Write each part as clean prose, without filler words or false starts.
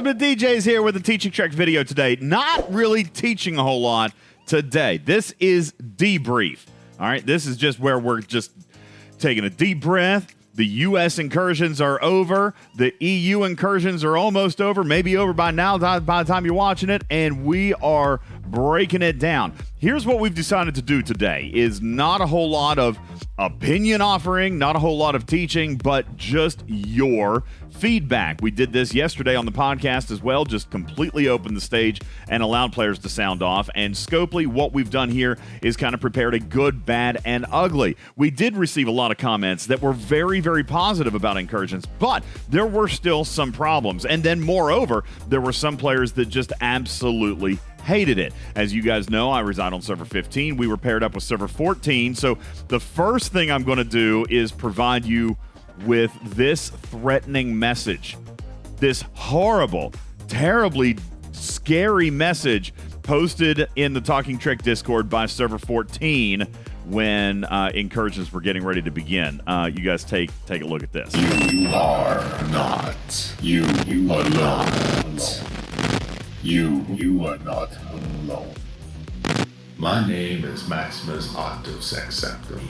UltimatDjz here with a teaching track video today. Not really teaching a whole lot today. This is debrief. All right, this is just where we're just taking a deep breath. The U.S. incursions are over. The EU incursions are almost over, maybe over by now, by the time you're watching it, and we are breaking it down. Here's what we've decided to do today is not a whole lot of opinion offering, not a whole lot of teaching, but just your feedback. We did this yesterday on the podcast as well, just completely opened the stage and allowed players to sound off. And Scopely, what we've done here is kind of prepared a good, bad, and ugly. We did receive a lot of comments that were very, very positive about incursions, but there were still some problems. And then moreover, there were some players that just absolutely hated it. As you guys know, I reside on server 15. We were paired up with server 14. So the first thing I'm going to do is provide you with this threatening message. This horrible, terribly scary message posted in the Talking Trick Discord by server 14 when incursions were getting ready to begin. You guys take a look at this. You are not. You are not. You are not alone. My name is Maximus Octus Acceptum,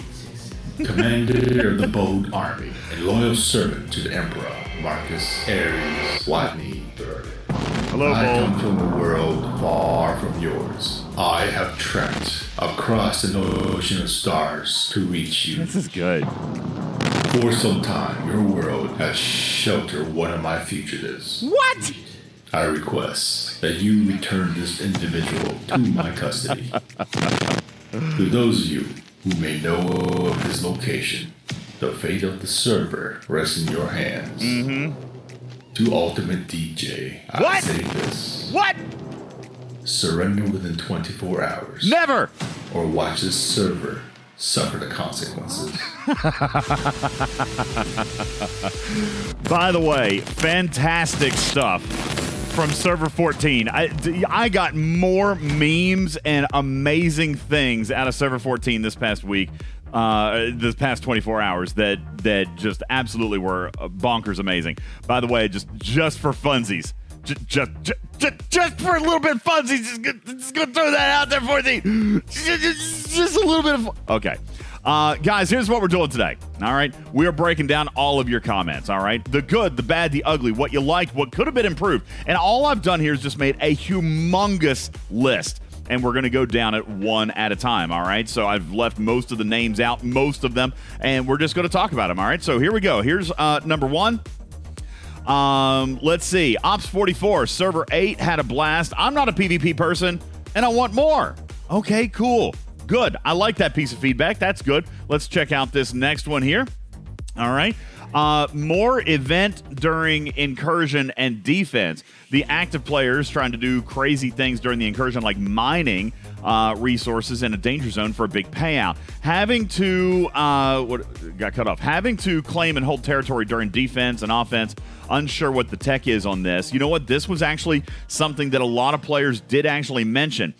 commander of the Bold Army and loyal servant to the Emperor Marcus Aries Watney III. Hello, I Bold. come from a world far from yours. I have trekked across an ocean of stars to reach you. This is good. For some time, your world has sheltered one of my fugitives. What? I request that you return this individual to my custody. To those of you who may know of his location, the fate of the server rests in your hands. To UltimatDjz, I say this. What? Surrender within 24 hours. Never! Or watch this server suffer the consequences. By the way, fantastic stuff from server 14. I got more memes and amazing things out of server 14 this past week, this past 24 hours that just absolutely were bonkers amazing. By the way, just for funsies, just for a little bit of funsies, just gonna throw that out there for you. Just a little bit of okay. Guys, here's what we're doing today. All right, we are breaking down all of your comments. All right, the good, the bad, the ugly, what you liked, what could have been improved, and all I've done here is just made a humongous list, and we're going to go down it one at a time. All right, so I've left most of the names out, most of them, and we're just going to talk about them. All right, so here we go. Here's number one. Let's see. Ops 44, server 8 had a blast. I'm not a PvP person, and I want more. Okay, cool. Good. I like that piece of feedback. That's good. Let's check out this next one here. All right. More event during incursion and defense. The active players trying to do crazy things during the incursion, like mining resources in a danger zone for a big payout. Having to Having to claim and hold territory during defense and offense. Unsure what the tech is on this. You know what? This was actually something that a lot of players did actually mention,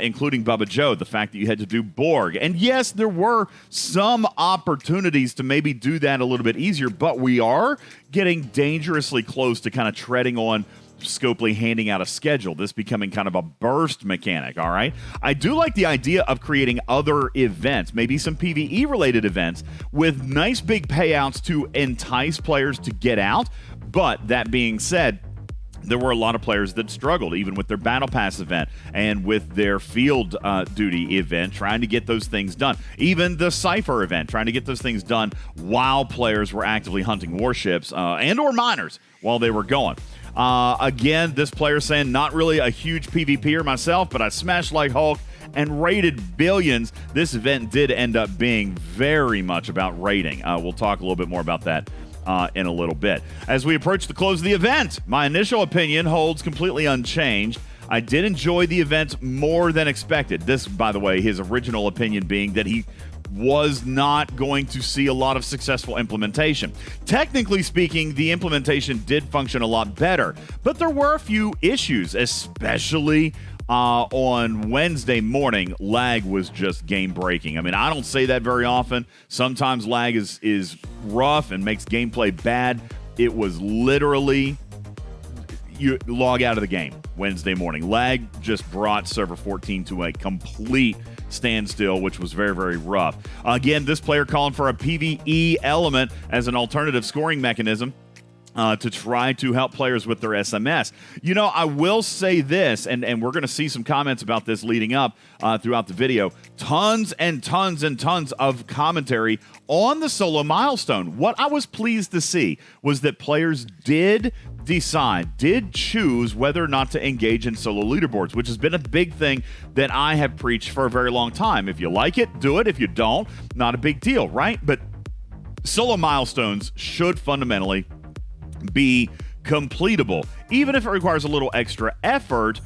including Bubba Joe, the fact that you had to do Borg. And yes, there were some opportunities to maybe do that a little bit easier, but we are getting dangerously close to kind of treading on Scopely handing out a schedule, this becoming kind of a burst mechanic, all right? I do like the idea of creating other events, maybe some PvE-related events with nice big payouts to entice players to get out. But that being said, there were a lot of players that struggled, even with their Battle Pass event and with their field duty event, trying to get those things done. Even the Cypher event, trying to get those things done while players were actively hunting warships and or miners while they were going. Again, this player saying, not really a huge PvPer myself, but I smashed like Hulk and raided billions. This event did end up being very much about raiding. We'll talk a little bit more about that in a little bit. As we approach the close of the event, my initial opinion holds completely unchanged. I did enjoy the event more than expected. This, by the way, his original opinion being that he was not going to see a lot of successful implementation. Technically speaking, the implementation did function a lot better, but there were a few issues, especially on Wednesday morning. Lag was just game-breaking. I mean, I don't say that very often. Sometimes lag is rough and makes gameplay bad. It was literally you log out of the game Wednesday morning. Lag just brought server 14 to a complete standstill, which was very, very rough. Again, this player calling for a PvE element as an alternative scoring mechanism to try to help players with their SMS. You know, I will say this, and we're going to see some comments about this leading up throughout the video. Tons and tons and tons of commentary on the solo milestone. What I was pleased to see was that players did choose whether or not to engage in solo leaderboards, which has been a big thing that I have preached for a very long time. If you like it, do it. If you don't, not a big deal, right? But solo milestones should fundamentally be completable. Even if it requires a little extra effort,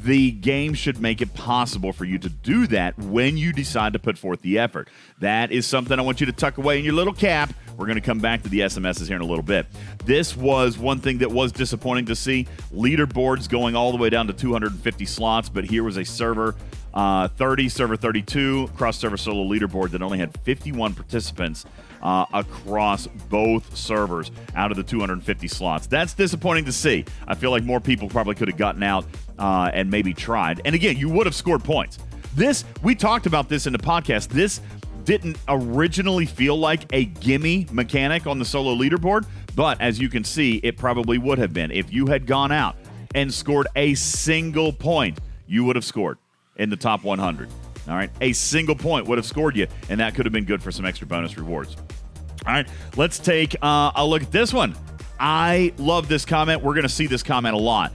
the game should make it possible for you to do that when you decide to put forth the effort. That is something I want you to tuck away in your little cap. We're going to come back to the SMSs here in a little bit. This was one thing that was disappointing to see. Leaderboards going all the way down to 250 slots, but here was a server 30, server 32, cross-server solo leaderboard that only had 51 participants across both servers out of the 250 slots. That's disappointing to see. I feel like more people probably could have gotten out and maybe tried. And again, you would have scored points. We talked about this in the podcast. This didn't originally feel like a gimme mechanic on the solo leaderboard, but as you can see, it probably would have been. If you had gone out and scored a single point, you would have scored in the top 100. All right, a single point would have scored you, and that could have been good for some extra bonus rewards. All right, let's take a look at this one. I love this comment. We're going to see this comment a lot.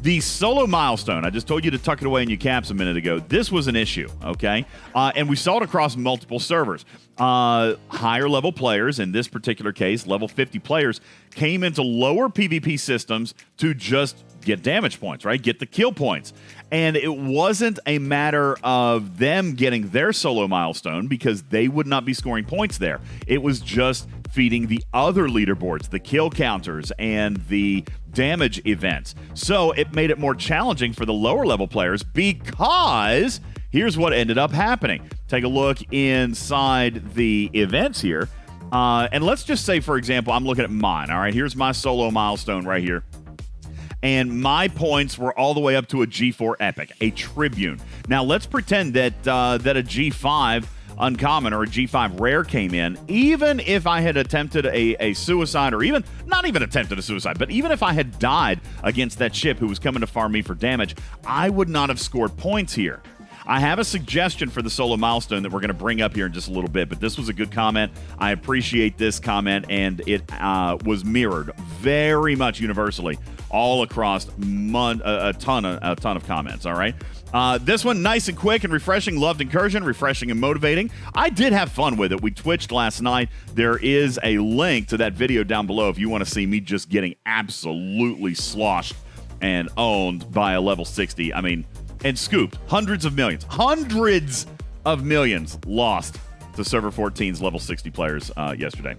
The solo milestone, I just told you to tuck it away in your caps a minute ago. This was an issue, okay? And we saw it across multiple servers. Higher level players, in this particular case, level 50 players, came into lower PvP systems to just get damage points, right? Get the kill points. And it wasn't a matter of them getting their solo milestone because they would not be scoring points there. It was just feeding the other leaderboards, the kill counters, and the damage events. So it made it more challenging for the lower level players because here's what ended up happening. Take a look inside the events here. And let's just say, for example, I'm looking at mine. All right, here's my solo milestone right here. And my points were all the way up to a G4 Epic, a Tribune. Now, let's pretend that that a G5 Uncommon or a G5 Rare came in. Even if I had attempted a suicide, or even, not even attempted a suicide, but even if I had died against that ship who was coming to farm me for damage, I would not have scored points here. I have a suggestion for the solo milestone that we're going to bring up here in just a little bit, but this was a good comment. I appreciate this comment, and it was mirrored very much universally all across a ton of comments, all right? This one, nice and quick and refreshing. Loved Incursion, refreshing and motivating. I did have fun with it. We twitched last night. There is a link to that video down below if you want to see me just getting absolutely sloshed and owned by a level 60. I mean, and scooped. Hundreds of millions lost to server 14's level 60 players yesterday.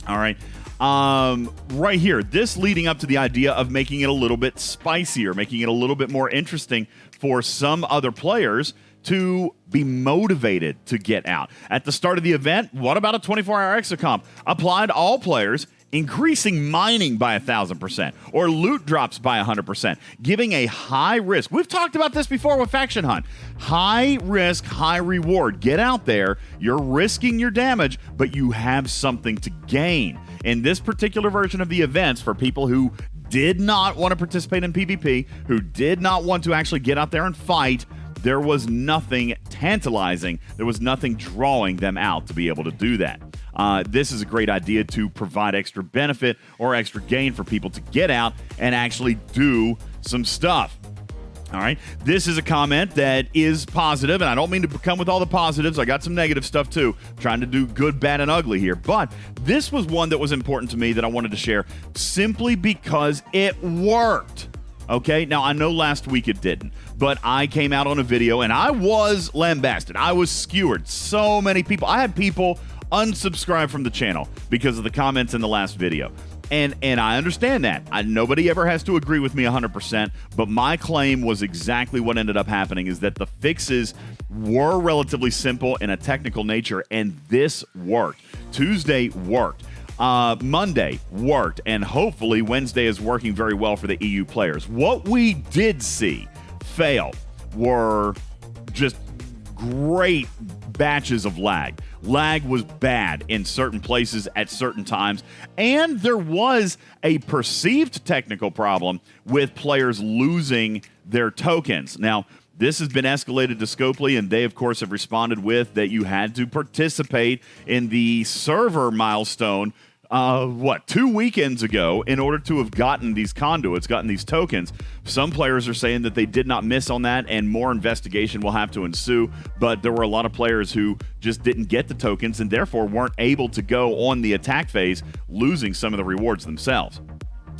All right. Right here, this leading up to the idea of making it a little bit spicier, making it a little bit more interesting for some other players to be motivated to get out. At the start of the event, what about a 24-hour exocomp? Applied to all players, increasing mining by 1,000% or loot drops by 100%, giving a high risk. We've talked about this before with Faction Hunt. High risk, high reward. Get out there. You're risking your damage, but you have something to gain. In this particular version of the events, for people who did not want to participate in PvP, who did not want to actually get out there and fight, there was nothing tantalizing. There was nothing drawing them out to be able to do that. This is a great idea to provide extra benefit or extra gain for people to get out and actually do some stuff. All right. This is a comment that is positive, and I don't mean to come with all the positives. I got some negative stuff too. I'm trying to do good, bad, and ugly here. But this was one that was important to me that I wanted to share simply because it worked. Okay. Now, I know last week it didn't, but I came out on a video and I was lambasted. I was skewered. So many people. I had people unsubscribe from the channel because of the comments in the last video. And I understand that. Nobody ever has to agree with me 100%, but my claim was exactly what ended up happening, is that the fixes were relatively simple in a technical nature, and this worked. Tuesday worked. Monday worked, and hopefully Wednesday is working very well for the EU players. What we did see fail were just great batches of lag. Lag was bad in certain places at certain times, and there was a perceived technical problem with players losing their tokens. Now, this has been escalated to Scopely, and they, of course, have responded with that you had to participate in the server milestone 2 weekends ago in order to have gotten these conduits, gotten these tokens. Some players are saying that they did not miss on that and more investigation will have to ensue, but there were a lot of players who just didn't get the tokens and therefore weren't able to go on the attack phase, losing some of the rewards themselves.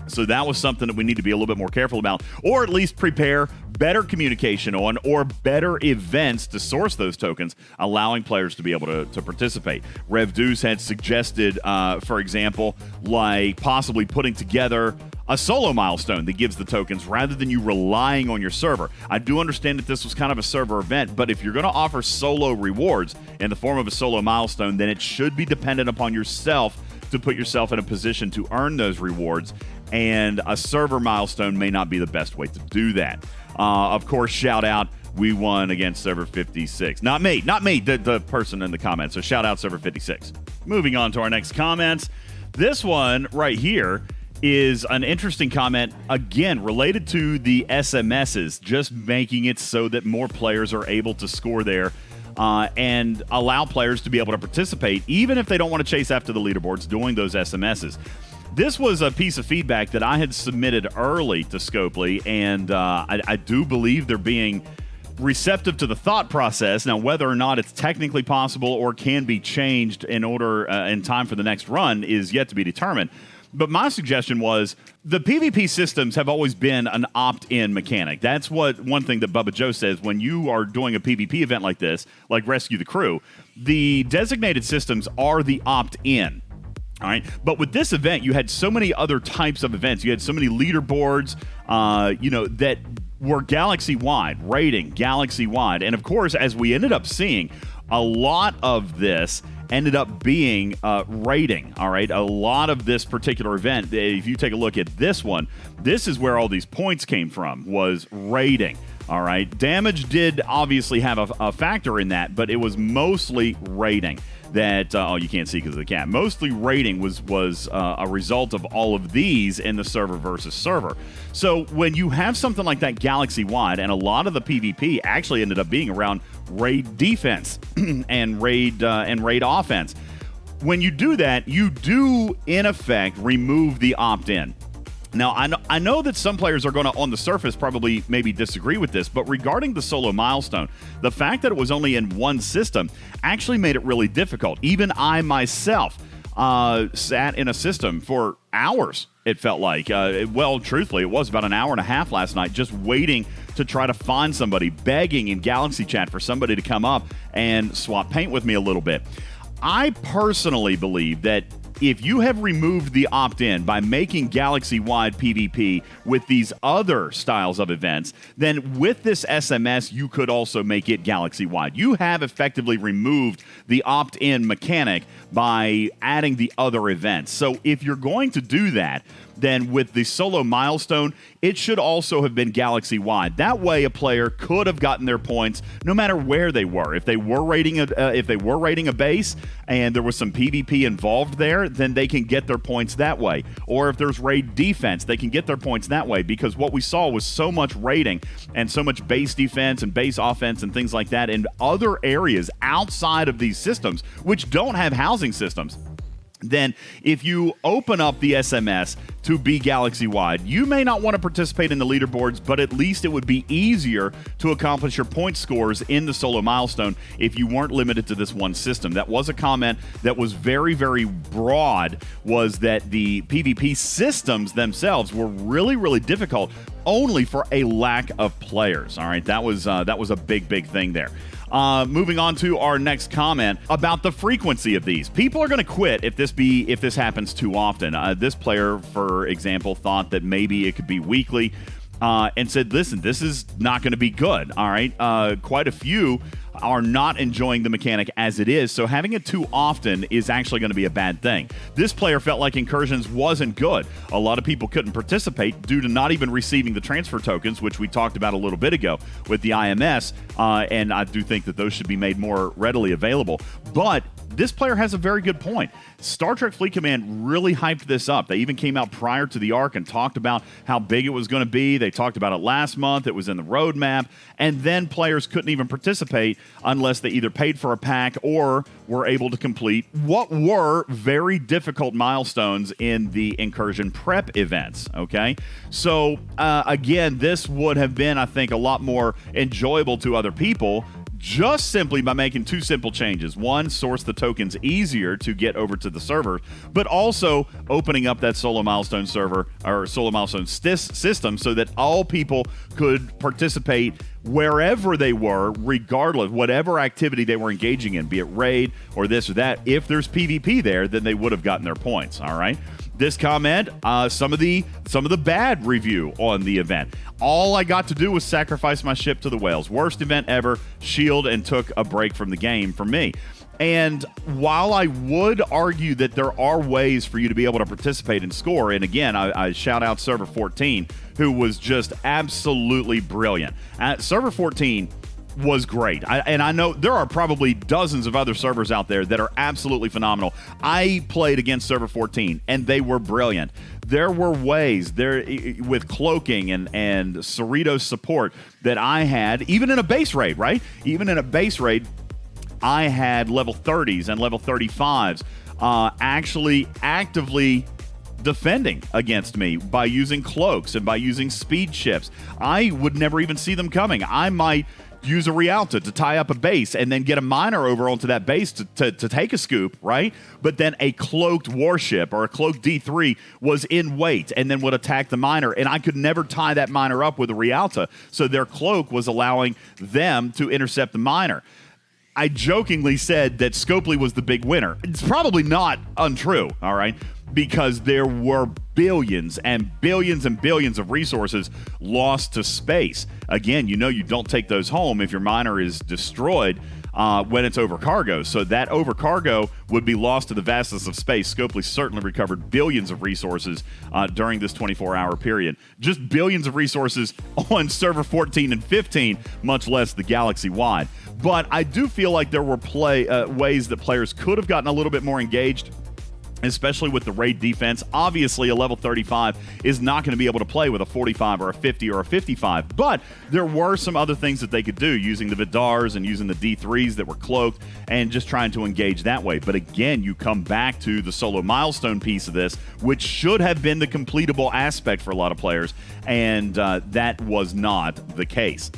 So that was something that we need to be a little bit more careful about, or at least prepare better communication on, or better events to source those tokens, allowing players to be able to participate. Rev Deuce had suggested, for example, like possibly putting together a solo milestone that gives the tokens rather than you relying on your server. I do understand that this was kind of a server event, but if you're going to offer solo rewards in the form of a solo milestone, then it should be dependent upon yourself to put yourself in a position to earn those rewards, and a server milestone may not be the best way to do that. Of course, shout out, we won against server 56. Not me, the person in the comments. So shout out server 56. Moving on to our next comments. This one right here is an interesting comment, again, related to the SMSs, just making it so that more players are able to score there. And allow players to be able to participate, even if they don't want to chase after the leaderboards doing those SMSs. This was a piece of feedback that I had submitted early to Scopely, and I do believe they're being receptive to the thought process. Now, whether or not it's technically possible or can be changed in order in time for the next run is yet to be determined. But my suggestion was the PvP systems have always been an opt-in mechanic. That's what one thing that Bubba Joe says when you are doing a PvP event like this, like Rescue the Crew, the designated systems are the opt-in. All right. But with this event, you had so many other types of events. You had so many leaderboards, that were galaxy-wide, rating galaxy-wide. And of course, as we ended up seeing, a lot of this ended up being rating, all right? A lot of this particular event, if you take a look at this one, this is where all these points came from, was rating, all right? Damage did obviously have a factor in that, but it was mostly rating that, you can't see because of the cat. Mostly rating was a result of all of these in the server versus server. So when you have something like that galaxy-wide, and a lot of the PvP actually ended up being around raid defense and raid offense. When you do that, you do, in effect, remove the opt-in. Now, I know that some players are going to, on the surface, probably maybe disagree with this, but regarding the solo milestone, the fact that it was only in one system actually made it really difficult. Even I myself sat in a system for hours, it felt like. Well, truthfully, it was about an hour and a half last night just waiting to try to find somebody, begging in Galaxy Chat for somebody to come up and swap paint with me a little bit. I personally believe that if you have removed the opt-in by making galaxy-wide PvP with these other styles of events, then with this SMS, you could also make it galaxy-wide. You have effectively removed the opt-in mechanic by adding the other events. So if you're going to do that, then with the solo milestone, it should also have been galaxy-wide. That way, a player could have gotten their points no matter where they were. If they were raiding a base and there was some PvP involved there, then they can get their points that way. Or if there's raid defense, they can get their points that way, because what we saw was so much raiding and so much base defense and base offense and things like that in other areas outside of these systems, which don't have housing systems. Then if you open up the SMS to be galaxy-wide, you may not want to participate in the leaderboards, but at least it would be easier to accomplish your point scores in the solo milestone if you weren't limited to this one system. That was a comment that was very, very broad, was that the PvP systems themselves were really, really difficult only for a lack of players. All right, that was a big, big thing there. Moving on to our next comment about the frequency of these. People are going to quit if this happens too often. This player, for example, thought that maybe it could be weekly. and said, listen, this is not going to be good, all right? Quite a few are not enjoying the mechanic as it is, so having it too often is actually going to be a bad thing. This player felt like Incursions wasn't good. A lot of people couldn't participate due to not even receiving the transfer tokens, which we talked about a little bit ago with the IMS, and I do think that those should be made more readily available. But this player has a very good point. Star Trek Fleet Command really hyped this up. They even came out prior to the arc and talked about how big it was going to be. They talked about it last month. It was in the roadmap. And then players couldn't even participate unless they either paid for a pack or were able to complete what were very difficult milestones in the Incursion prep events, okay? So, again, this would have been, I think, a lot more enjoyable to other people just simply by making two simple changes. One, source the tokens easier to get over to the server, but also opening up that solo milestone server or solo milestone system so that all people could participate wherever they were, regardless, whatever activity they were engaging in, be it raid or this or that. If there's PvP there, then they would have gotten their points, all right? This comment, some of the bad review on the event. All I got to do was sacrifice my ship to the whales. Worst event ever. Shield and took a break from the game for me. And while I would argue that there are ways for you to be able to participate and score, and again, I shout out Server 14, who was just absolutely brilliant. Server 14 was great. And I know there are probably dozens of other servers out there that are absolutely phenomenal. I played against Server 14, and they were brilliant. There were ways there with cloaking and Cerritos support that I had, even in a base raid, right? Even in a base raid, I had level 30s and level 35s actually actively defending against me by using cloaks and by using speed shifts. I would never even see them coming. I might use a Rialta to tie up a base and then get a miner over onto that base to take a scoop, right? But then a cloaked warship or a cloaked D3 was in wait and then would attack the miner, and I could never tie that miner up with a Rialta, so their cloak was allowing them to intercept the miner. I jokingly said that Scopely was the big winner. It's probably not untrue, all right? Because there were billions and billions and billions of resources lost to space. Again, you know you don't take those home if your miner is destroyed when it's over cargo. So that over cargo would be lost to the vastness of space. Scopely certainly recovered billions of resources during this 24-hour period. Just billions of resources on server 14 and 15, much less the galaxy-wide. But I do feel like there were ways that players could have gotten a little bit more engaged, especially with the raid defense. Obviously, a level 35 is not going to be able to play with a 45 or a 50 or a 55, but there were some other things that they could do using the Vidars and using the D3s that were cloaked and just trying to engage that way. But again, you come back to the solo milestone piece of this, which should have been the completable aspect for a lot of players, and that was not the case.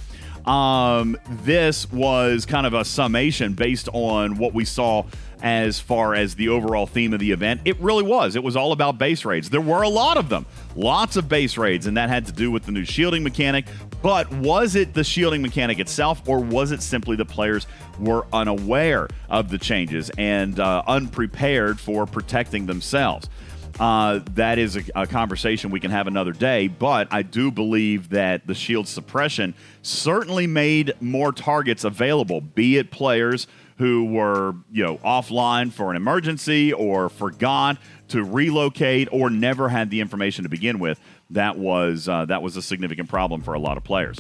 This was kind of a summation based on what we saw as far as the overall theme of the event. It really was. It was all about base raids. There were a lot of them. Lots of base raids, and that had to do with the new shielding mechanic. But was it the shielding mechanic itself, or was it simply the players were unaware of the changes and unprepared for protecting themselves? That is a conversation we can have another day, but I do believe that the shield suppression certainly made more targets available, be it players who were, offline for an emergency or forgot to relocate or never had the information to begin with. That was a significant problem for a lot of players.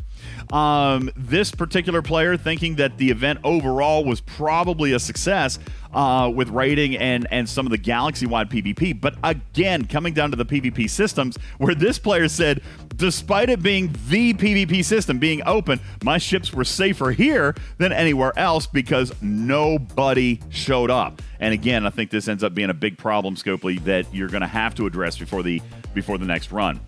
This particular player thinking that the event overall was probably a success with raiding and some of the galaxy-wide PvP. But again, coming down to the PvP systems, where this player said, despite it being the PvP system being open, my ships were safer here than anywhere else because nobody showed up. And again, I think this ends up being a big problem, Scopely, that you're going to have to address before the next run.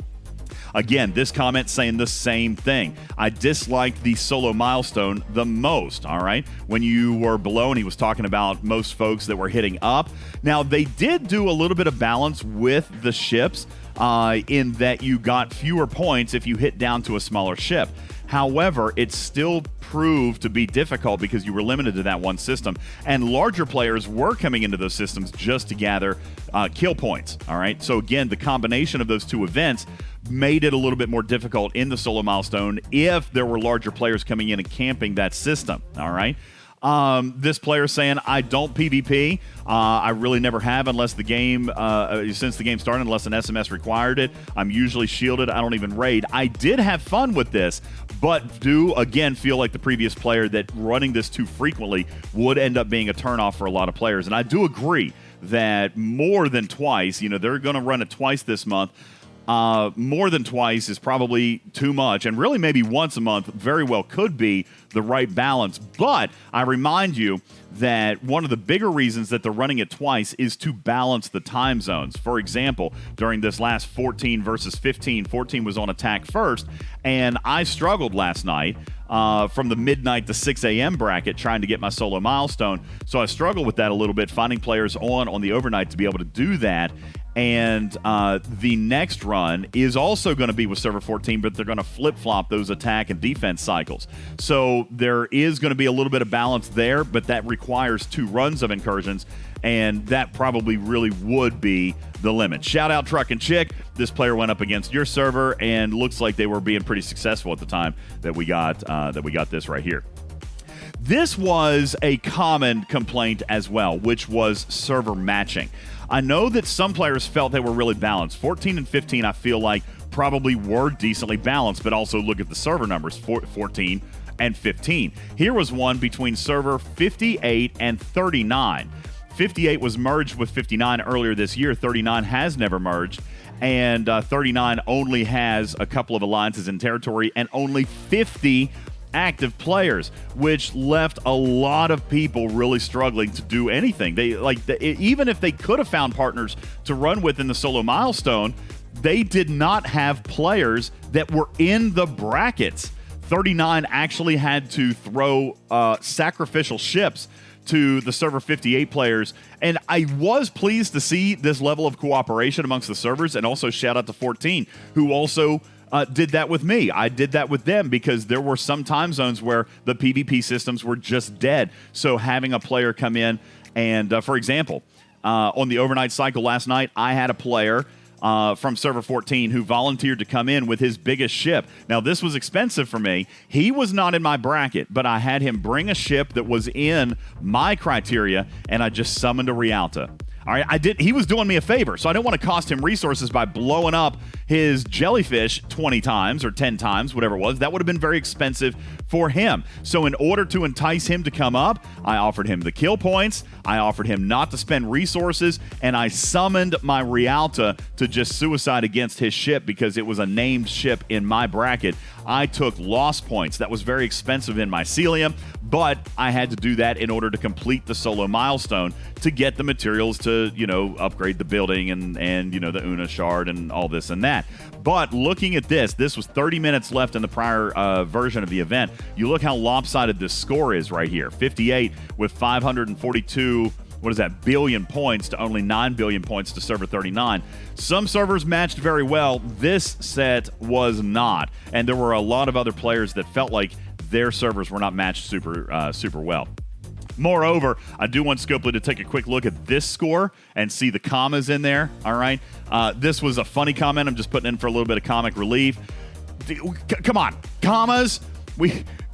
Again, this comment saying the same thing. I disliked the solo milestone the most, all right? When you were below, and he was talking about most folks that were hitting up. Now, they did do a little bit of balance with the ships. in that you got fewer points if you hit down to a smaller ship. However, it still proved to be difficult because you were limited to that one system, and larger players were coming into those systems just to gather kill points. All right, so again, the combination of those two events made it a little bit more difficult in the solo milestone if there were larger players coming in and camping that system. All right. This player saying, I don't PvP. I really never have unless the game, since the game started, unless an SMS required it. I'm usually shielded. I don't even raid. I did have fun with this, but do, again, feel like the previous player that running this too frequently would end up being a turnoff for a lot of players. And I do agree that more than twice, they're going to run it twice this month. More than twice is probably too much, and really maybe once a month very well could be the right balance. But I remind you that one of the bigger reasons that they're running it twice is to balance the time zones. For example, during this last 14 versus 15, 14 was on attack first, and I struggled last night from the midnight to 6 a.m. bracket trying to get my solo milestone. So I struggled with that a little bit, finding players on the overnight to be able to do that. And the next run is also going to be with server 14, but they're going to flip-flop those attack and defense cycles. So there is going to be a little bit of balance there, but that requires 2 runs of Incursions, and that probably really would be the limit. Shout out Truck and Chick. This player went up against your server, and looks like they were being pretty successful at the time that we got this right here. This was a common complaint as well, which was server matching. I know that some players felt they were really balanced. 14 and 15, I feel like, probably were decently balanced, but also look at the server numbers, 14 and 15. Here was one between server 58 and 39. 58 was merged with 59 earlier this year. 39 has never merged, and 39 only has a couple of alliances in territory and only 50 active players, which left a lot of people really struggling to do anything. Even if they could have found partners to run with in the solo milestone, they did not have players that were in the brackets. 39 actually had to throw sacrificial ships to the server 58 players, and I was pleased to see this level of cooperation amongst the servers, and also shout out to 14, who also did that with me. I did that with them because there were some time zones where the PvP systems were just dead. So having a player come in and, for example, on the overnight cycle last night, I had a player from server 14 who volunteered to come in with his biggest ship. Now, this was expensive for me. He was not in my bracket, but I had him bring a ship that was in my criteria, and I just summoned a Rialta. All right, he was doing me a favor, so I didn't want to cost him resources by blowing up his jellyfish 20 times or 10 times, whatever it was. That would have been very expensive for him. So in order to entice him to come up, I offered him the kill points, I offered him not to spend resources, and I summoned my Rialta to just suicide against his ship because it was a named ship in my bracket. I took loss points. That was very expensive in mycelium, but I had to do that in order to complete the solo milestone to get the materials to, upgrade the building and the Una shard and all this and that. But looking at this was 30 minutes left in the prior version of the event. You look how lopsided this score is right here. 58 with 542 billion points to only 9 billion points to server 39. Some servers matched very well. This set was not. And there were a lot of other players that felt like their servers were not matched super well. Moreover, I do want Scopely to take a quick look at this score and see the commas in there. All right. This was a funny comment. I'm just putting in for a little bit of comic relief. Come on. Commas?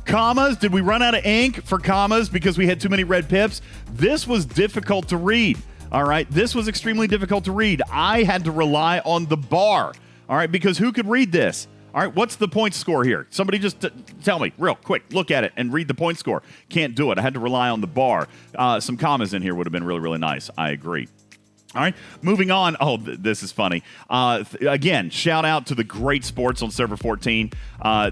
Commas? Did we run out of ink for commas because we had too many red pips? This was difficult to read. All right. This was extremely difficult to read. I had to rely on the bar. All right. Because who could read this? All right, what's the point score here? Somebody just tell me real quick. Look at it and read the point score. Can't do it. I had to rely on the bar. Some commas in here would have been really, really nice. I agree. All right, moving on. Oh, this is funny. Again, shout out to the great sports on server 14.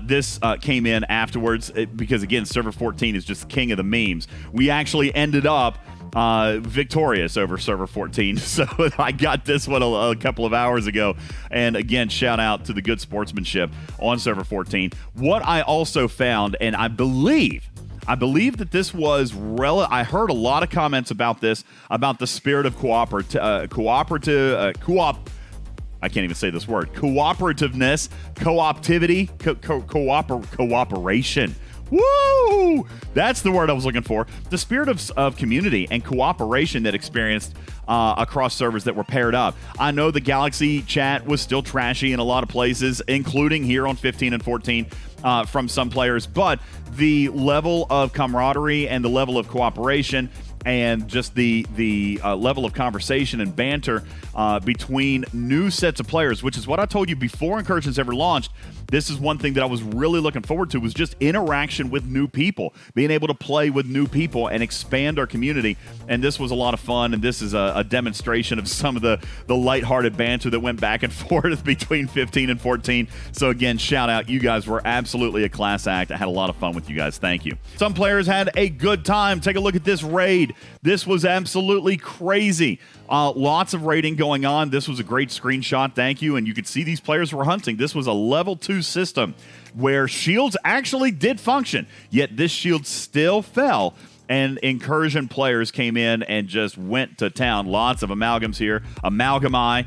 This came in afterwards because, again, server 14 is just king of the memes. We actually ended up victorious over server 14. So I got this one a couple of hours ago. And again, shout out to the good sportsmanship on server 14. What I also found, and I believe that this was I heard a lot of comments about this, about the spirit of I can't even say this word. Cooperativeness, cooptivity, cooperation. Woo! That's the word I was looking for. The spirit of community and cooperation that experienced across servers that were paired up. I know the Galaxy chat was still trashy in a lot of places, including here on 15 and 14 from some players, but the level of camaraderie and the level of cooperation and just the level of conversation and banter between new sets of players, which is what I told you before Incursions ever launched. This is one thing that I was really looking forward to, was just interaction with new people, being able to play with new people and expand our community. And this was a lot of fun, and this is a demonstration of some of the lighthearted banter that went back and forth between 15 and 14. So again, shout out. You guys were absolutely a class act. I had a lot of fun with you guys. Thank you. Some players had a good time. Take a look at this raid. This was absolutely crazy. Lots of raiding going on. This was a great screenshot. Thank you. And you could see these players were hunting. This was a level 2 system where shields actually did function, yet this shield still fell. And Incursion players came in and just went to town. Lots of amalgams here. Amalgami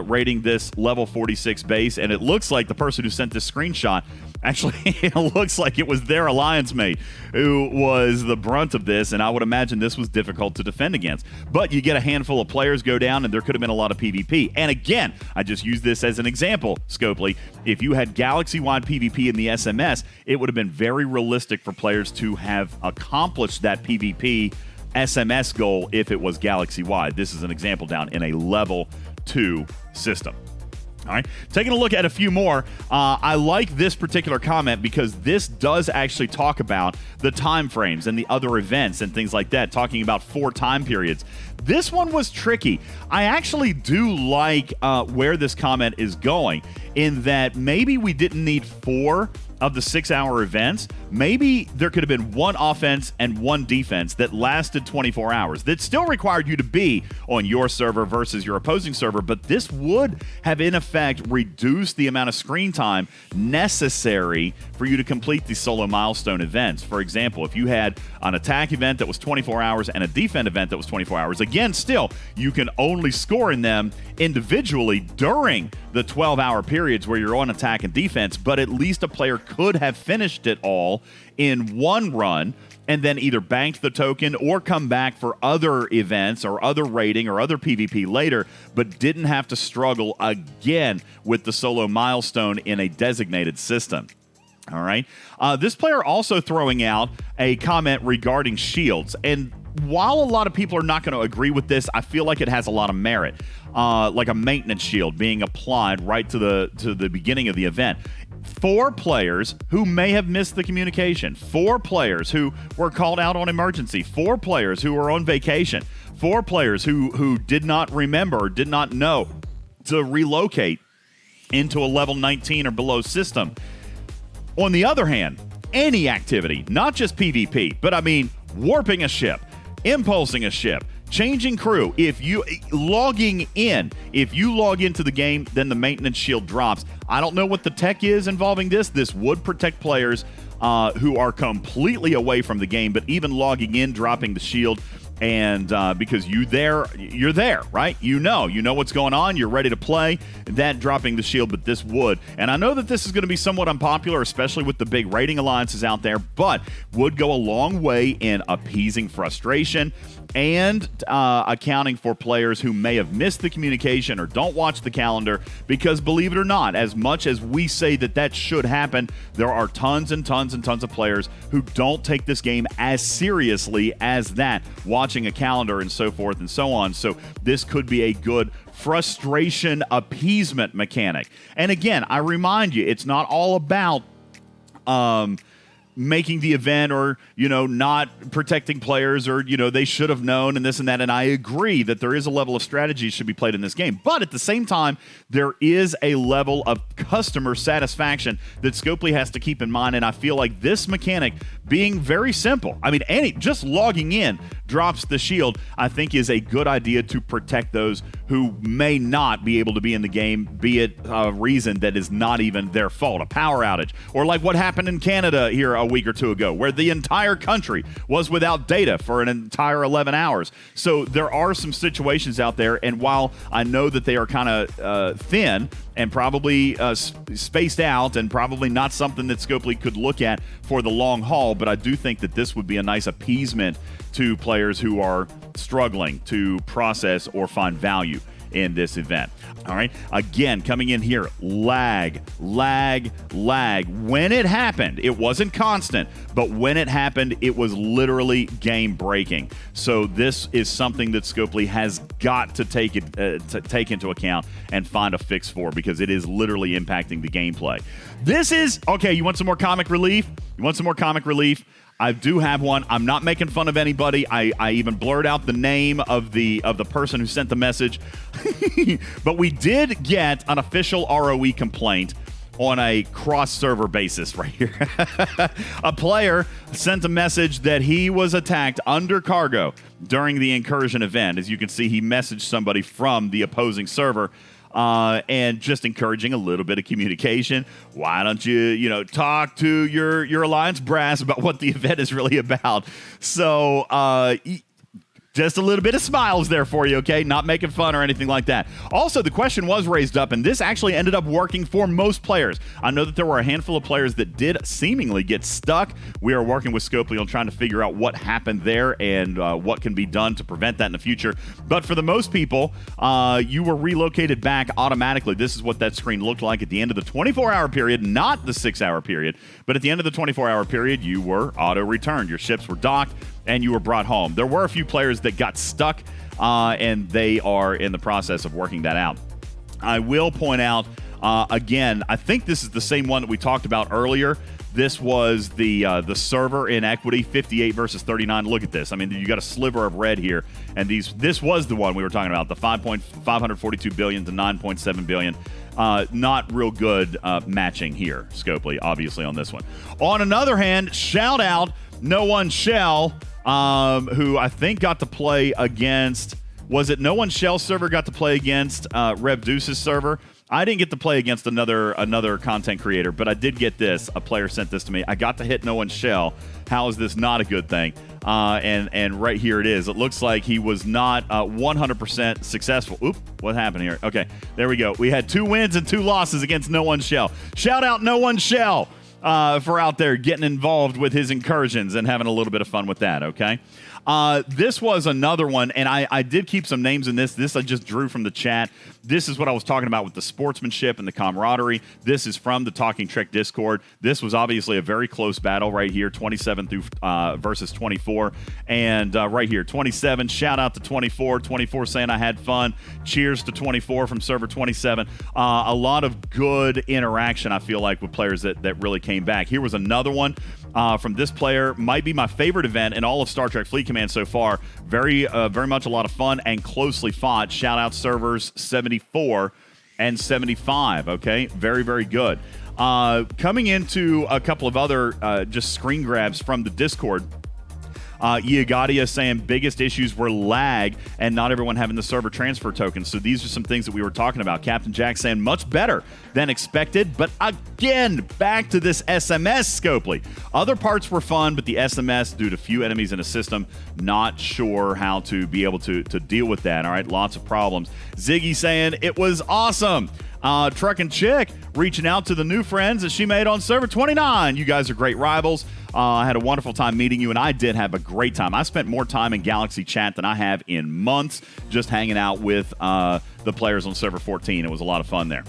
raiding this level 46 base. And it looks like the person who sent this screenshot, actually, it looks like it was their alliance mate who was the brunt of this, and I would imagine this was difficult to defend against. But you get a handful of players go down, and there could have been a lot of PvP. And again, I just use this as an example, Scopely. If you had galaxy-wide PvP in the SMS, it would have been very realistic for players to have accomplished that PvP SMS goal if it was galaxy-wide. This is an example down in a level 2 system. All right, taking a look at a few more. I like this particular comment because this does actually talk about the time frames and the other events and things like that, talking about 4 time periods. This one was tricky. I actually do like where this comment is going, in that maybe we didn't need 4 of the 6-hour events. Maybe there could have been 1 offense and 1 defense that lasted 24 hours that still required you to be on your server versus your opposing server, but this would have in effect reduced the amount of screen time necessary for you to complete these solo milestone events. For example, if you had an attack event that was 24 hours and a defend event that was 24 hours, again, still, you can only score in them individually during the 12-hour periods where you're on attack and defense, but at least a player could have finished it all in one run and then either banked the token or come back for other events or other raiding or other PvP later, but didn't have to struggle again with the solo milestone in a designated system. All right. This player also throwing out a comment regarding shields. And while a lot of people are not going to agree with this, I feel like it has a lot of merit. Like a maintenance shield being applied right to the beginning of the event. 4 players who may have missed the communication, 4 players who were called out on emergency, 4 players who were on vacation, 4 players who did not remember or did not know to relocate into a level 19 or below system. On the other hand, any activity, not just PvP, but I mean warping a ship, impulsing a ship, changing crew. If you log into the game, then the maintenance shield drops. I don't know what the tech is involving this. This would protect players who are completely away from the game, but even logging in, dropping the shield, and because you're there, right? You know what's going on. You're ready to play. That dropping the shield, but this would. And I know that this is going to be somewhat unpopular, especially with the big raiding alliances out there, but would go a long way in appeasing frustration and accounting for players who may have missed the communication or don't watch the calendar, because believe it or not, as much as we say that should happen, there are tons and tons and tons of players who don't take this game as seriously as that, watching a calendar and so forth and so on. So this could be a good frustration appeasement mechanic. And again, I remind you, it's not all about making the event or, not protecting players or, they should have known and this and that. And I agree that there is a level of strategy should be played in this game. But at the same time, there is a level of customer satisfaction that Scopely has to keep in mind. And I feel like this mechanic being very simple, I mean, just logging in drops the shield, I think is a good idea to protect those who may not be able to be in the game, be it a reason that is not even their fault, a power outage, or like what happened in Canada here a week or two ago, where the entire country was without data for an entire 11 hours. So there are some situations out there, and while I know that they are kind of thin and probably spaced out and probably not something that Scopely could look at for the long haul, but I do think that this would be a nice appeasement to players who are struggling to process or find value in this event. All right. Again, coming in here, lag. When it happened, it wasn't constant, but when it happened, it was literally game breaking. So this is something that Scopely has got to take into account and find a fix for, because it is literally impacting the gameplay. This is okay. You want some more comic relief? I do have one. I'm not making fun of anybody. I even blurred out the name of the person who sent the message. But we did get an official ROE complaint on a cross-server basis right here. A player sent a message that he was attacked under cargo during the Incursion event. As you can see, he messaged somebody from the opposing server. And just encouraging a little bit of communication. Why don't you talk to your Alliance brass about what the event is really about? So, just a little bit of smiles there for you, okay? Not making fun or anything like that. Also, the question was raised up, and this actually ended up working for most players. I know that there were a handful of players that did seemingly get stuck. We are working with Scopely on trying to figure out what happened there and what can be done to prevent that in the future. But for the most people, you were relocated back automatically. This is what that screen looked like at the end of the 24-hour period, not the 6-hour period. But at the end of the 24-hour period, you were auto-returned. Your ships were docked, and you were brought home. There were a few players that got stuck, and they are in the process of working that out. I will point out, again, I think this is the same one that we talked about earlier. This was the server inequity, 58 versus 39. Look at this. I mean, you got a sliver of red here, and this was the one we were talking about, the 542 billion to 9.7 billion. Not real good matching here, Scopely, obviously, on this one. On another hand, shout out No One Shell, who I think got to play against, was it No One Shell server got to play against Rev Deuce's server? I didn't get to play against another content creator, but I did get this. A player sent this to me. I got to hit No One Shell. How is this not a good thing? And right here it is. It looks like he was not 100% successful. Oop, what happened here? Okay, there we go. We had 2 wins and 2 losses against No One Shell. Shout out No One Shell for out there getting involved with his incursions and having a little bit of fun with that, okay? This was another one, and I did keep some names in this. This I just drew from the chat. This is what I was talking about with the sportsmanship and the camaraderie. This is from the Talking Trek Discord. This was obviously a very close battle right here, 27 through versus 24. And right here, 27, shout out to 24. 24 saying I had fun. Cheers to 24 from server 27. A lot of good interaction, I feel like, with players that really came back. Here was another one from this player. Might be my favorite event in all of Star Trek Fleet Command so far. Very much a lot of fun and closely fought. Shout out servers 74 and 75. Okay, very, very good. Coming into a couple of other just screen grabs from the Discord. Yagadia saying biggest issues were lag and not everyone having the server transfer tokens. So these are some things that we were talking about. Captain Jack saying much better than expected. But again, back to this SMS, Scopely. Other parts were fun, but the SMS, due to few enemies in a system, not sure how to be able to deal with that. All right, lots of problems. Ziggy saying it was awesome. Truck and Chick reaching out to the new friends that she made on server 29. You guys are great rivals. I had a wonderful time meeting you, and I did have a great time. I spent more time in Galaxy chat than I have in months just hanging out with the players on server 14. It was a lot of fun there.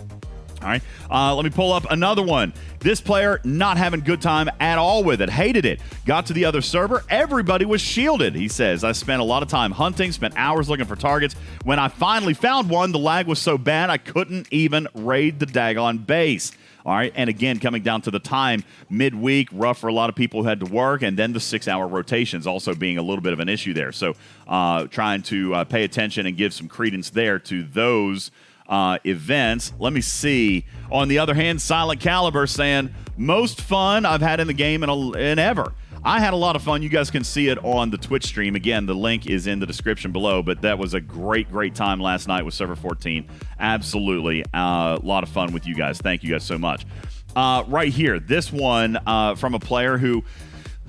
All right, let me pull up another one. This player not having good time at all with it. Hated it. Got to the other server. Everybody was shielded, he says. I spent a lot of time hunting, spent hours looking for targets. When I finally found one, the lag was so bad I couldn't even raid the daggone base. All right, and again, coming down to the time, midweek, rough for a lot of people who had to work, and then the 6-hour rotations also being a little bit of an issue there. So trying to pay attention and give some credence there to those events. Let me see. On the other hand, Silent Caliber saying, most fun I've had in the game in ever. I had a lot of fun. You guys can see it on the Twitch stream. Again, the link is in the description below, but that was a great, great time last night with Server 14. Absolutely. A lot of fun with you guys. Thank you guys so much. Right here, this one from a player who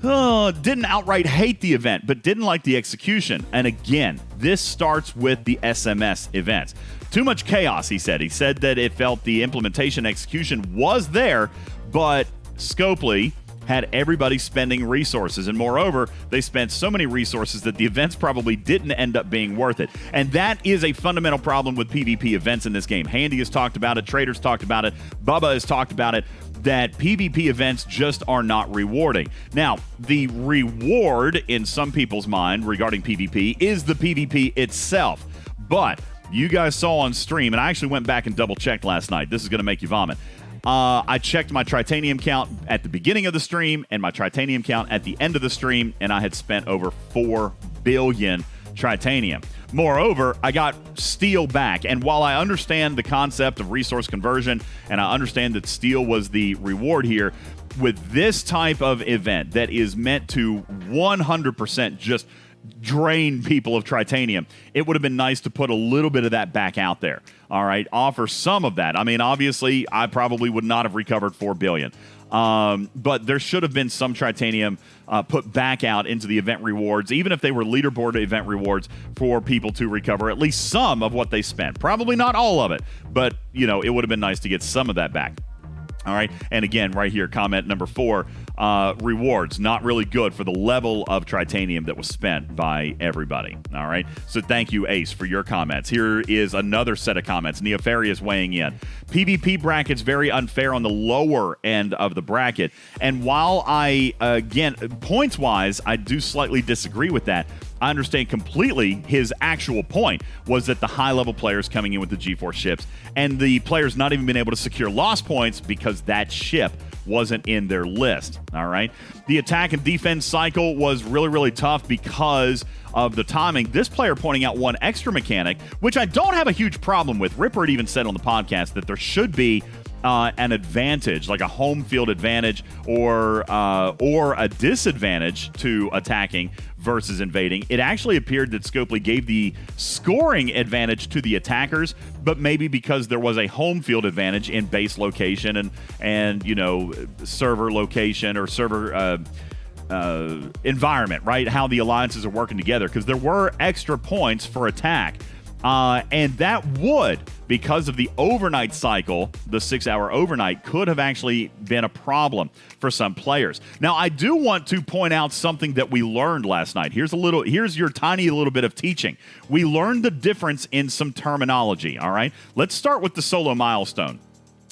didn't outright hate the event, but didn't like the execution. And again, this starts with the SMS events. Too much chaos, he said. He said that it felt the implementation execution was there, but Scopely had everybody spending resources, and moreover, they spent so many resources that the events probably didn't end up being worth it. And that is a fundamental problem with PvP events in this game. Handy has talked about it, Trader's talked about it, Bubba has talked about it, that PvP events just are not rewarding. Now, the reward in some people's mind regarding PvP is the PvP itself, but you guys saw on stream, and I actually went back and double-checked last night. This is going to make you vomit. I checked my Tritanium count at the beginning of the stream and my Tritanium count at the end of the stream, and I had spent over 4 billion Tritanium. Moreover, I got steel back, and while I understand the concept of resource conversion, and I understand that steel was the reward here, with this type of event that is meant to 100% just drain people of Tritanium, it would have been nice to put a little bit of that back out there. All right, offer some of that. I mean, obviously, I probably would not have recovered 4 billion. But there should have been some Tritanium put back out into the event rewards, even if they were leaderboard event rewards, for people to recover at least some of what they spent. Probably not all of it, but, you know, it would have been nice to get some of that back. All right, and again, right here, comment number 4, rewards, not really good for the level of Tritanium that was spent by everybody. All right, so thank you, Ace, for your comments. Here is another set of comments. Neofarius weighing in. PvP bracket's very unfair on the lower end of the bracket, and while I, again, points-wise, I do slightly disagree with that. I understand completely his actual point was that the high-level players coming in with the G4 ships and the players not even been able to secure lost points because that ship wasn't in their list, all right? The attack and defense cycle was really, really tough because of the timing. This player pointing out one extra mechanic, which I don't have a huge problem with. Ripper had even said on the podcast that there should be an advantage, like a home field advantage or a disadvantage to attacking versus invading. It actually appeared that Scopely gave the scoring advantage to the attackers, but maybe because there was a home field advantage in base location and you know, server location or server environment, right? How the alliances are working together, because there were extra points for attack. And that would, because of the overnight cycle, the 6-hour overnight, could have actually been a problem for some players. Now, I do want to point out something that we learned last night. Here's your tiny little bit of teaching. We learned the difference in some terminology, all right? Let's start with the solo milestone.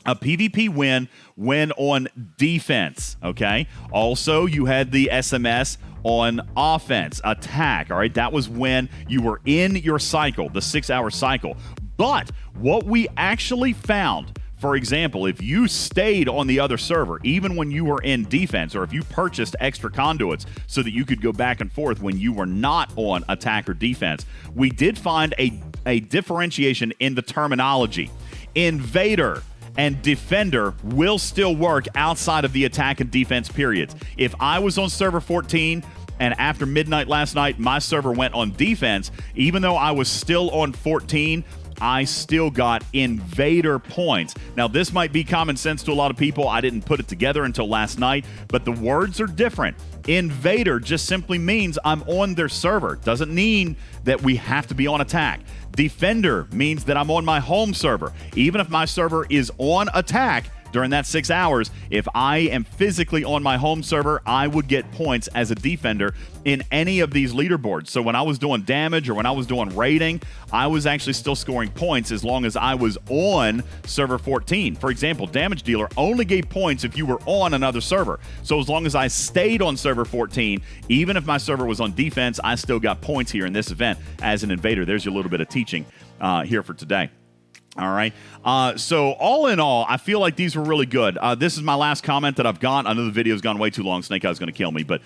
A PvP win when on defense, okay? Also, you had the SMS on offense, attack, all right? That was when you were in your cycle, the 6-hour cycle. But what we actually found, for example, if you stayed on the other server, even when you were in defense, or if you purchased extra conduits so that you could go back and forth when you were not on attack or defense, we did find a differentiation in the terminology. Invader and defender will still work outside of the attack and defense periods. If I was on server 14 and after midnight last night, my server went on defense, even though I was still on 14, I still got invader points. Now, this might be common sense to a lot of people. I didn't put it together until last night, but the words are different. Invader just simply means I'm on their server. Doesn't mean that we have to be on attack. Defender means that I'm on my home server. Even if my server is on attack during that 6 hours, if I am physically on my home server, I would get points as a defender in any of these leaderboards. So when I was doing damage or when I was doing raiding, I was actually still scoring points as long as I was on server 14. For example, damage dealer only gave points if you were on another server. So as long as I stayed on server 14, even if my server was on defense, I still got points here in this event as an invader. There's your little bit of teaching here for today. All right. So all in all, I feel like these were really good. This is my last comment that I've got. I know the video's gone way too long. Snake Eye's going to kill me. But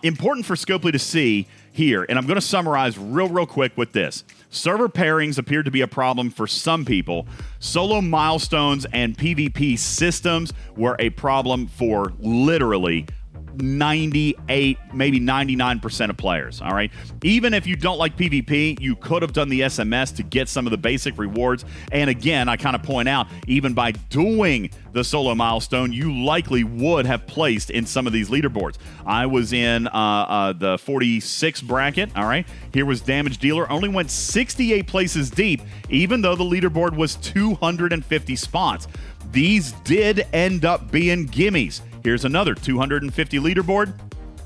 important for Scopely to see here, and I'm going to summarize real quick with this. Server pairings appeared to be a problem for some people. Solo milestones and PvP systems were a problem for literally 98, maybe 99% of players, all right? Even if you don't like PvP, you could have done the SMS to get some of the basic rewards. And again, I kind of point out, even by doing the solo milestone, you likely would have placed in some of these leaderboards. I was in the 46 bracket, all right? Here was Damage Dealer, only went 68 places deep, even though the leaderboard was 250 spots. These did end up being gimmies. Here's another 250 leaderboard.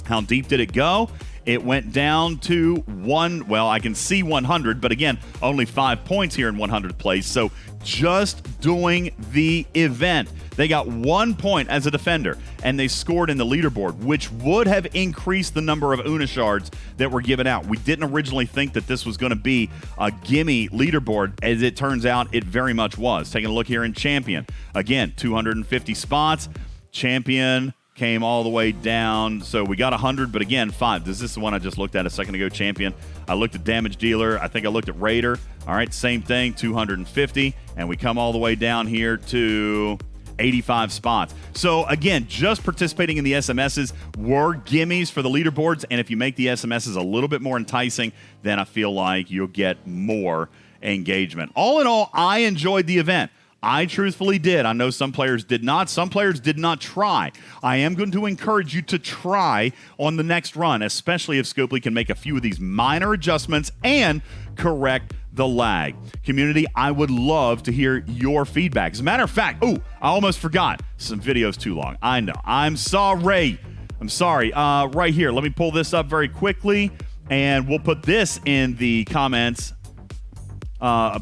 How deep did it go? It went down to I can see 100, but again, only 5 points here in 100th place. So just doing the event, they got 1 point as a defender, and they scored in the leaderboard, which would have increased the number of Una shards that were given out. We didn't originally think that this was going to be a gimme leaderboard. As it turns out, it very much was. Taking a look here in Champion. Again, 250 spots. Champion came all the way down. So we got 100, but again, 5. This is the one I just looked at a second ago, Champion. I looked at Damage Dealer. I think I looked at Raider. All right, same thing, 250. And we come all the way down here to 85 spots. So again, just participating in the SMSs were gimmies for the leaderboards. And if you make the SMSs a little bit more enticing, then I feel like you'll get more engagement. All in all, I enjoyed the event. I truthfully did. I know some players did not. Some players did not try. I am going to encourage you to try on the next run, especially if Scopely can make a few of these minor adjustments and correct the lag. Community, I would love to hear your feedback. As a matter of fact, I almost forgot. Some videos too long. I know. I'm sorry. Right here. Let me pull this up very quickly, and we'll put this in the comments.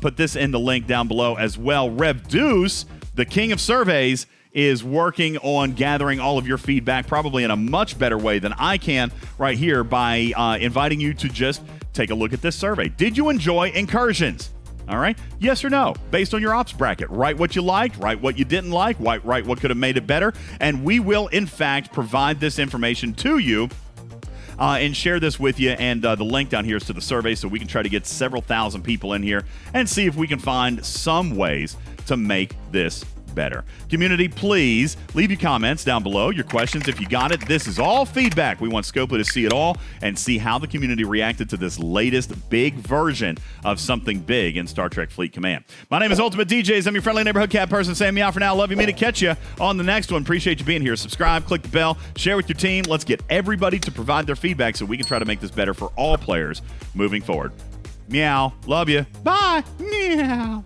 Put this in the link down below as well. Rev Deuce, the king of surveys, is working on gathering all of your feedback, probably in a much better way than I can right here by inviting you to just take a look at this survey. Did you enjoy Incursions? All right, yes or no, based on your ops bracket. Write what you liked, write what you didn't like, write what could have made it better, and we will, in fact, provide this information to you and share this with you. And the link down here is to the survey, so we can try to get several thousand people in here and see if we can find some ways to make this better. Community, please leave your comments down below, your questions if you got it. This is all feedback. We want Scopely to see it all and see how the community reacted to this latest big version of something big in Star Trek Fleet Command. My name is UltimatDjz. I'm your friendly neighborhood cat person saying meow for now. Love you, me to catch you on the next one. Appreciate you being here. Subscribe, click the bell, share with your team. Let's get everybody to provide their feedback so we can try to make this better for all players moving forward. Meow. Love you. Bye. Meow.